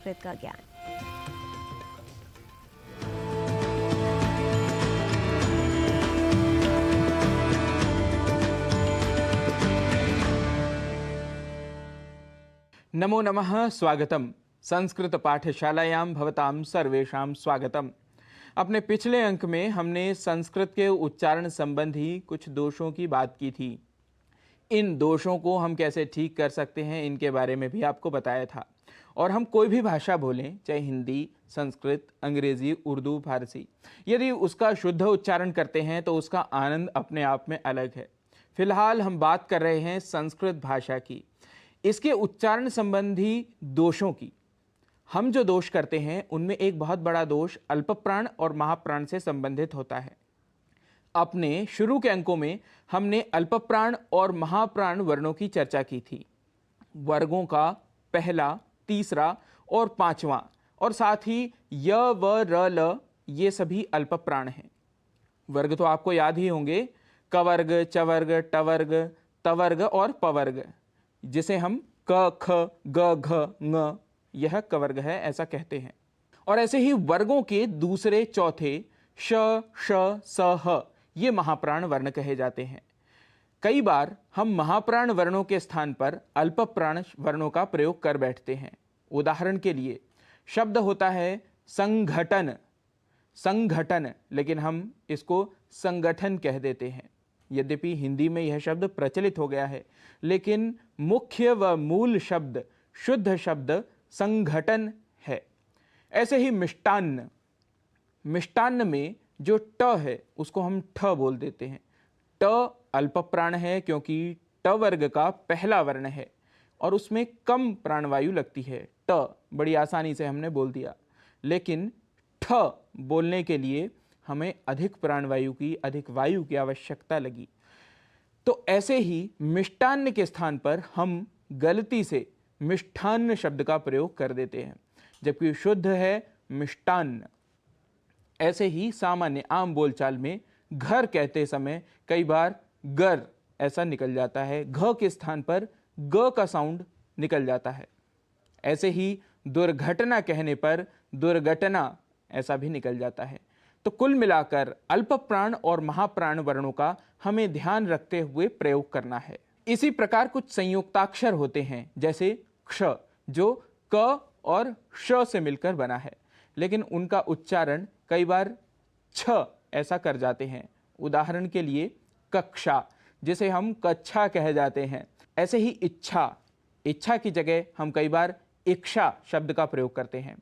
संस्कृत का ज्ञान। नमो नमः। स्वागतम। संस्कृत पाठशालायां भवतां सर्वेषां स्वागतम। अपने पिछले अंक में हमने संस्कृत के उच्चारण संबंधी कुछ दोषों की बात की थी। इन दोषों को हम कैसे ठीक कर सकते हैं इनके बारे में भी आपको बताया था। और हम कोई भी भाषा बोलें, चाहे हिंदी, संस्कृत, अंग्रेजी, उर्दू, फारसी, यदि उसका शुद्ध उच्चारण करते हैं तो उसका आनंद अपने आप में अलग है। फिलहाल हम बात कर रहे हैं संस्कृत भाषा की, इसके उच्चारण संबंधी दोषों की। हम जो दोष करते हैं उनमें एक बहुत बड़ा दोष अल्पप्राण और महाप्राण से संबंधित होता है। अपने शुरू के अंकों में हमने अल्पप्राण और महाप्राण वर्णों की चर्चा की थी। वर्गों का पहला, तीसरा और पांचवा, और साथ ही य, व, र, ल, ये सभी अल्पप्राण हैं। वर्ग तो आपको याद ही होंगे, कवर्ग, चवर्ग, टवर्ग, तवर्ग और पवर्ग, जिसे हम क, ख, ग, घ, ङ, यह कवर्ग है ऐसा कहते हैं। और ऐसे ही वर्गों के दूसरे, चौथे श, श, स, ह, ये महाप्राण वर्ण कहे जाते हैं। कई बार हम महाप्राण वर्णों के स्थान पर अल्पप्राण वर्णों का प्रयोग कर बैठते हैं। उदाहरण के लिए शब्द होता है संघटन, संगठन, लेकिन हम इसको संगठन कह देते हैं। यद्यपि हिंदी में यह शब्द प्रचलित हो गया है, लेकिन मुख्य व मूल शब्द, शुद्ध शब्द संगठन है। ऐसे ही मिष्टान्न, मिष्टान्न में जो ट है उसको हम ठ बोल देते हैं। ट अल्पप्राण है क्योंकि ट वर्ग का पहला वर्ण है और उसमें कम प्राणवायु लगती है। ट बड़ी आसानी से हमने बोल दिया, लेकिन ठ बोलने के लिए हमें अधिक प्राणवायु की, अधिक वायु की आवश्यकता लगी। तो ऐसे ही मिष्टान्न के स्थान पर हम गलती से मिष्ठान्न शब्द का प्रयोग कर देते हैं, जबकि शुद्ध है मिष्टान्न। ऐसे ही सामान्य आम बोलचाल में घर कहते समय कई बार गर ऐसा निकल जाता है, घ के स्थान पर ग का साउंड निकल जाता है। ऐसे ही दुर्घटना कहने पर दुर्घटना ऐसा भी निकल जाता है। तो कुल मिलाकर अल्पप्राण और महाप्राण वर्णों का हमें ध्यान रखते हुए प्रयोग करना है। इसी प्रकार कुछ संयुक्ताक्षर होते हैं, जैसे क्ष, जो क और श से मिलकर बना है, लेकिन उनका उच्चारण कई बार छ ऐसा कर जाते हैं। उदाहरण के लिए कक्षा, जिसे हम कक्षा कह जाते हैं। ऐसे ही इच्छा, इच्छा की जगह हम कई बार इच्छा शब्द का प्रयोग करते हैं।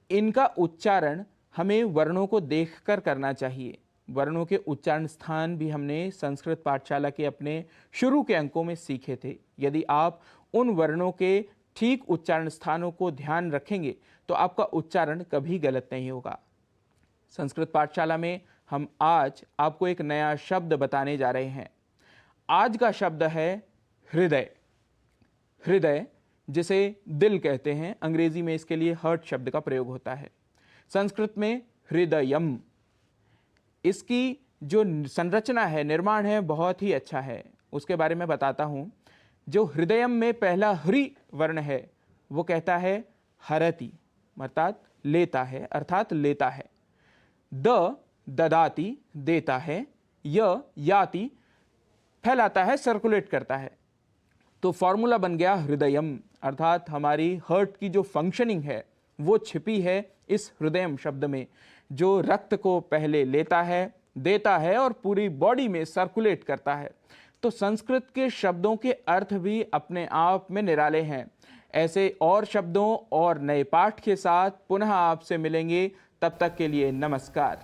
इनका उच्चारण हमें वर्णों को देखकर करना चाहिए। वर्णों के उच्चारण स्थान भी हमने संस्कृत पाठशाला के अपने शुरू के अंकों में सीखे थे। यदि आप उन वर्णों के ठीक उच्चारण स्थानों को ध्यान रखेंगे तो आपका उच्चारण कभी गलत नहीं होगा। संस्कृत पाठशाला में हम आज आपको एक नया शब्द बताने जा रहे हैं। आज का शब्द है हृदय। हृदय, जिसे दिल कहते हैं, अंग्रेजी में इसके लिए हार्ट शब्द का प्रयोग होता है। संस्कृत में हृदयम, इसकी जो संरचना है, निर्माण है, बहुत ही अच्छा है। उसके बारे में बताता हूं। जो हृदयम में पहला हृ वर्ण है वो कहता है हरति, अर्थात लेता है, अर्थात लेता है। द ददाति, देता है। य याति, फैलाता है, सर्कुलेट करता है। तो फॉर्मूला बन गया हृदयम, अर्थात हमारी हार्ट की जो फंक्शनिंग है वो छिपी है इस हृदयम शब्द में, जो रक्त को पहले लेता है, देता है और पूरी बॉडी में सर्कुलेट करता है। तो संस्कृत के शब्दों के अर्थ भी अपने आप में निराले हैं। ऐसे और शब्दों और नए पाठ के साथ पुनः आपसे मिलेंगे। तब तक के लिए नमस्कार।